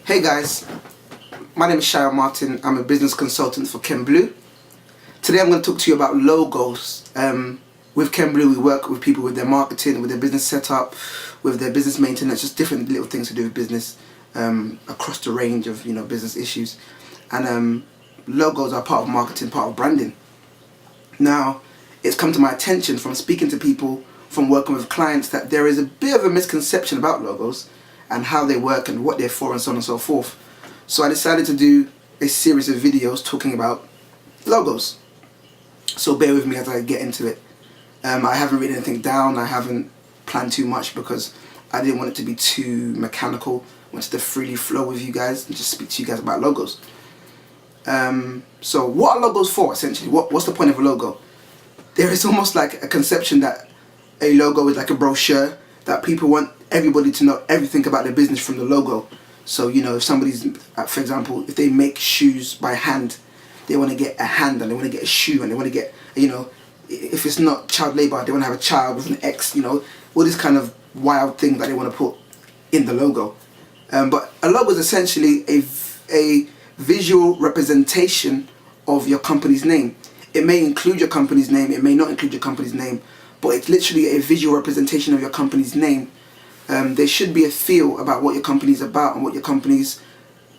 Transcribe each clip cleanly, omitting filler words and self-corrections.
Hey guys, my name is Sayo Martin. I'm a business consultant for Ken Blu. Today I'm going to talk to you about logos. With Ken Blu, we work with people with their marketing, with their business setup, with their business maintenance, just different little things to do with business across the range of business issues. And logos are part of marketing, part of branding. Now, it's come to my attention from speaking to people, from working with clients, that there is a bit of a misconception about logos and how they work and what they're for and so on and so forth. So I decided to do a series of videos talking about logos. So bear with me as I get into it. I haven't written anything down, I haven't planned too much because I didn't want it to be too mechanical. I wanted to freely flow with you guys and just speak to you guys about logos. So what are logos for, essentially? What's the point of a logo? There is almost like a conception that a logo is like a brochure, that people want everybody to know everything about their business from the logo. So if somebody's, for example, if they make shoes by hand, they want to get a hand and they want to get a shoe and they want to get, if it's not child labor, they want to have a child with an X, all this kind of wild thing that they want to put in the logo. But a logo is essentially a visual representation of your company's name. It may include your company's name, it may not include your company's name, but it's literally a visual representation of your company's name. There should be a feel about what your company's about and what your company's,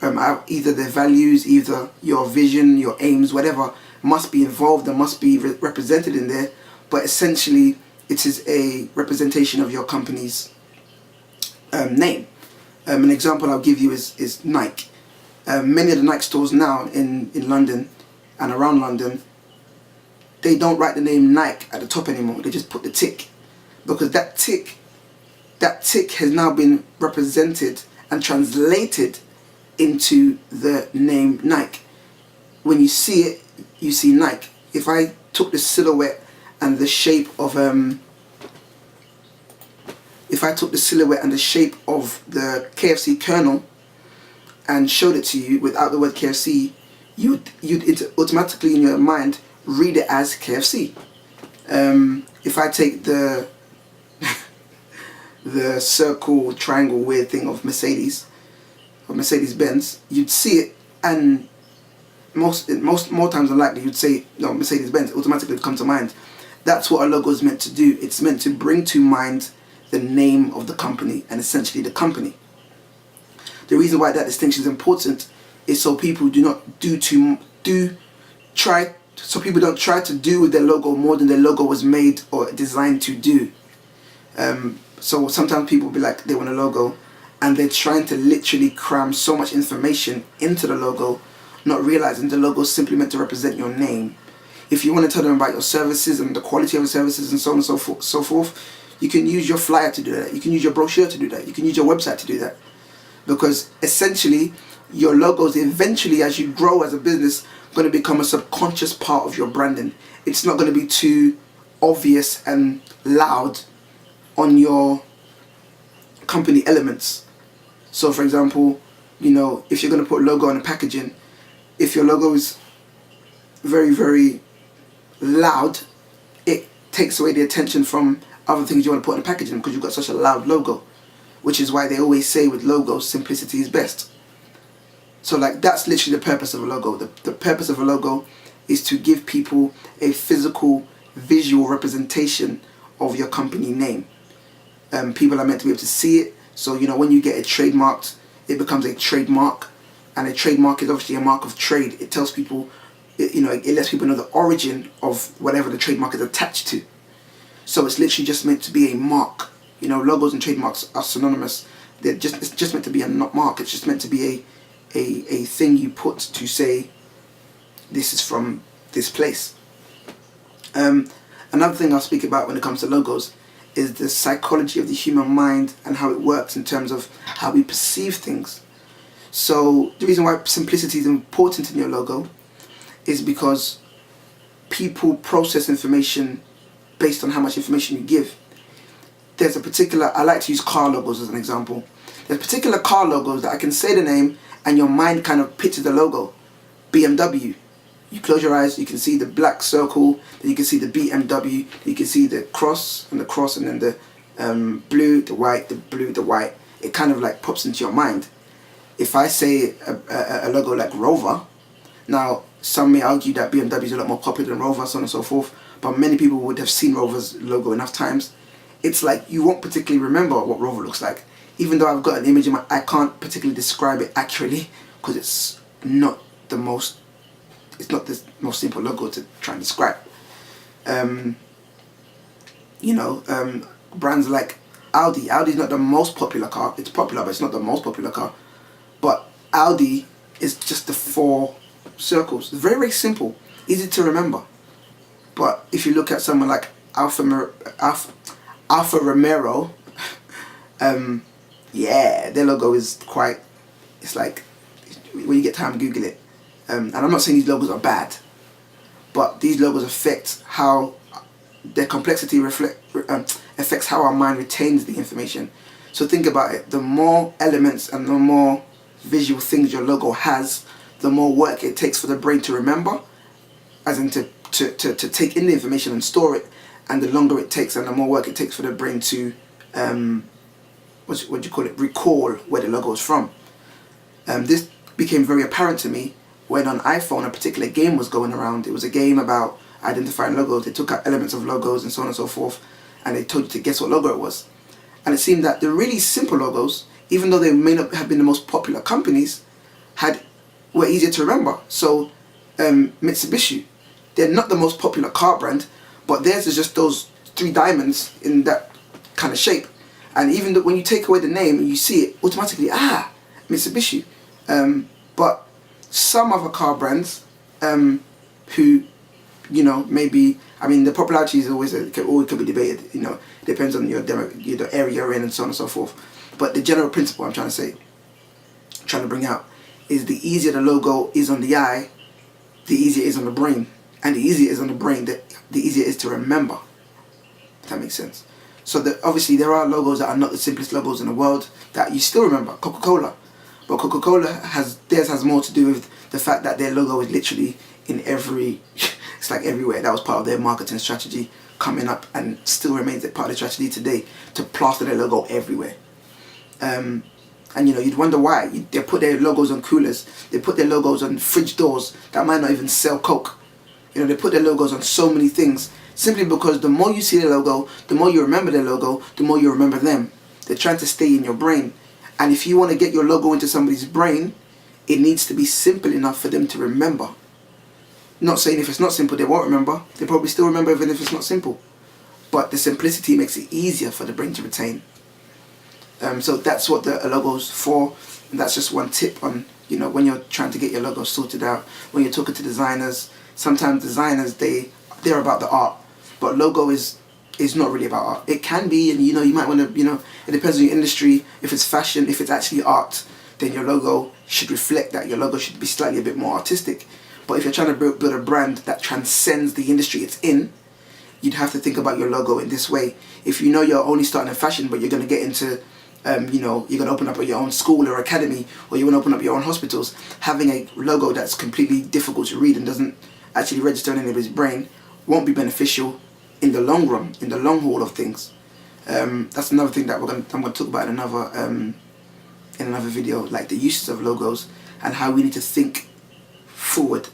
either their values, either your vision, your aims, whatever, must be involved and must be represented in there. But essentially, it is a representation of your company's name. An example I'll give you is Nike. Many of the Nike stores now in London and around London, they don't write the name Nike at the top anymore. They just put the tick, because that tick has now been represented and translated into the name Nike. When you see it, you see Nike. If I took the silhouette and the shape of the KFC kernel and showed it to you without the word KFC, you'd automatically in your mind read it as KFC. If I take the circle, triangle, weird thing of Mercedes Benz, you'd see it, and more times than likely you'd say no, Mercedes Benz. Automatically would come to mind. That's what a logo is meant to do. It's meant to bring to mind the name of the company and essentially the company. The reason why that distinction is important is so people don't try to do with their logo more than their logo was made or designed to do. So sometimes people will be like, they want a logo and they're trying to literally cram so much information into the logo, not realizing the logo is simply meant to represent your name. If you want to tell them about your services and the quality of the services and so on and so forth, you can use your flyer to do that. You can use your brochure to do that. You can use your website to do that. Because essentially, your logos eventually, as you grow as a business, going to become a subconscious part of your branding. It's not going to be too obvious and loud on your company elements. So for example, if you're going to put a logo on a packaging, if your logo is very, very loud, it takes away the attention from other things you want to put on the packaging because you've got such a loud logo, which is why they always say with logos, simplicity is best. So that's literally the purpose of a logo. The purpose of a logo is to give people a physical, visual representation of your company name. People are meant to be able to see it. So when you get it trademarked, it becomes a trademark, and a trademark is obviously a mark of trade. It tells people, it lets people know the origin of whatever the trademark is attached to. So it's literally just meant to be a mark. Logos and trademarks are synonymous. It's just meant to be a mark. It's just meant to be a thing you put to say this is from this place. Another thing I'll speak about when it comes to logos is the psychology of the human mind and how it works in terms of how we perceive things. So the reason why simplicity is important in your logo is because people process information based on how much information you give. There's a particular, I like to use car logos as an example. There's particular car logos that I can say the name and your mind kind of pictures the logo. BMW. You close your eyes, you can see the black circle, then you can see the BMW, you can see the cross, and then the blue, the white, the blue, the white. It kind of pops into your mind. if I say a logo like Rover, now some may argue that BMW is a lot more popular than Rover, so on and so forth, but many people would have seen Rover's logo enough times. It's like you won't particularly remember what Rover looks like. Even though I've got an image in my, I can't particularly describe it accurately because it's not the most simple logo to try and describe. Brands like Audi. Audi's not the most popular car. It's popular, but it's not the most popular car. But Audi is just the 4 circles. Very, very simple, easy to remember. But if you look at someone like Alfa Romeo, yeah, their logo is quite. It's like when you get time, Google it. And I'm not saying these logos are bad, but these logos affect how their complexity affects how our mind retains the information. So think about it. The more elements and the more visual things your logo has, the more work it takes for the brain to remember, as in to take in the information and store it, and the longer it takes and the more work it takes for the brain to recall where the logo is from. This became very apparent to me when on iPhone a particular game was going around. It was a game about identifying logos. They took out elements of logos and so on and so forth, and they told you to guess what logo it was. And it seemed that the really simple logos, even though they may not have been the most popular companies, were easier to remember. So Mitsubishi, they're not the most popular car brand, but theirs is just those 3 diamonds in that kind of shape. And even though when you take away the name and you see it, automatically, Mitsubishi. But some other car brands who, maybe, the popularity is always could be debated. It depends on your area you're in and so on and so forth. But the general principle I'm trying to bring out, is the easier the logo is on the eye, the easier it is on the brain. And the easier it is on the brain, the easier it is to remember. If that makes sense. So obviously there are logos that are not the simplest logos in the world that you still remember. Coca-Cola. But Coca-Cola has more to do with the fact that their logo is literally in it's like everywhere. That was part of their marketing strategy coming up, and still remains a part of the strategy today, to plaster their logo everywhere. And you'd wonder why. They put their logos on coolers, they put their logos on fridge doors that might not even sell Coke. They put their logos on so many things, simply because the more you see their logo, the more you remember their logo, the more you remember them. They're trying to stay in your brain. And if you want to get your logo into somebody's brain, it needs to be simple enough for them to remember. Not saying if it's not simple they won't remember. They probably still remember even if it's not simple. But the simplicity makes it easier for the brain to retain. So that's what the logo's for. And that's just one tip on, when you're trying to get your logo sorted out. When you're talking to designers, sometimes designers, they're about the art. But logo is not really about art. It can be, and you might want to, it depends on your industry. If it's fashion, if it's actually art, then your logo should reflect that. Your logo should be slightly a bit more artistic. But if you're trying to build a brand that transcends the industry it's in, you'd have to think about your logo in this way. If you're only starting in fashion, but you're going to get into, you're going to open up your own school or academy, or you want to open up your own hospitals, having a logo that's completely difficult to read and doesn't actually register in anybody's brain won't be beneficial in the long run, in the long haul of things. That's another thing that I'm going to talk about in another video, like the uses of logos and how we need to think forward,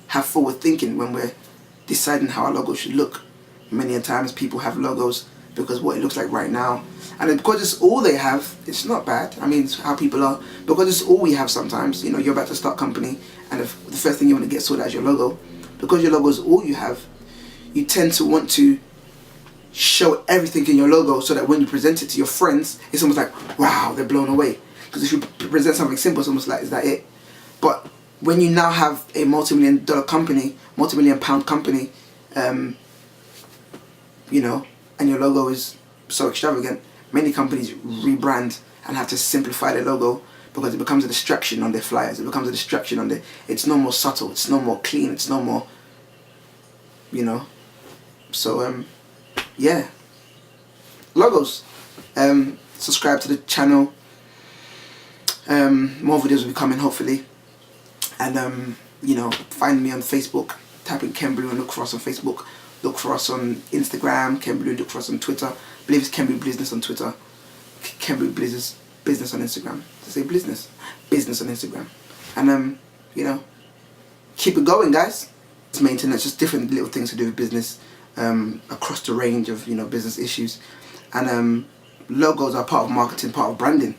have forward thinking when we're deciding how our logo should look. Many a times people have logos because what it looks like right now, and because it's all they have, it's not bad. It's how people are, because it's all we have sometimes. You're about to start a company, and the first thing you want to get sorted out is your logo. Because your logo is all you have, you tend to want to show everything in your logo so that when you present it to your friends, it's almost like, wow, they're blown away. Because if you present something simple, it's almost like, is that it? But when you now have a multi-million-dollar company, multi-million-pound company, and your logo is so extravagant, many companies rebrand and have to simplify their logo because it becomes a distraction on their flyers. It becomes a distraction on it's no more subtle, it's no more clean, it's no more, So, yeah. Logos. Subscribe to the channel. More videos will be coming, hopefully. And, find me on Facebook. Type in Ken Blu and look for us on Facebook. Look for us on Instagram, Ken Blu. Look for us on Twitter. I believe it's Ken Blu Business on Twitter. Ken Blu Business. business on Instagram. To say business on Instagram, and you know, keep it going, guys. It's maintenance, just different little things to do with business, across the range of business issues, and logos are part of marketing, part of branding.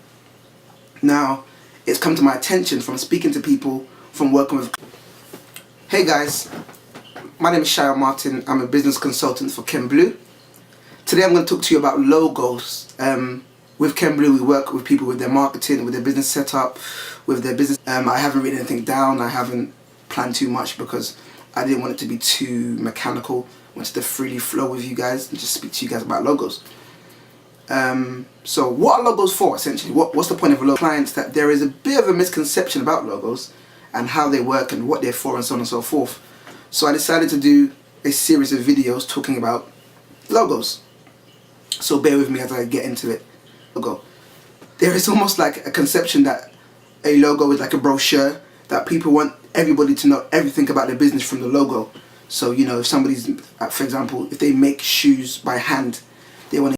Now, it's come to my attention from speaking to people, from working with. Hey guys, my name is Sayo. I'm a business consultant for Ken Blu. Today I'm going to talk to you about logos. With Ken Blu, we work with people with their marketing, with their business setup, with their business. I haven't written anything down. I haven't planned too much because I didn't want it to be too mechanical. I wanted to freely flow with you guys and just speak to you guys about logos. So what are logos for, essentially? What's the point of a logo? Clients, that there is a bit of a misconception about logos and how they work and what they're for and so on and so forth. So I decided to do a series of videos talking about logos. So bear with me as I get into it. Logo. There is almost like a conception that a logo is like a brochure, that people want everybody to know everything about their business from the logo. So if somebody's, for example, if they make shoes by hand, they want to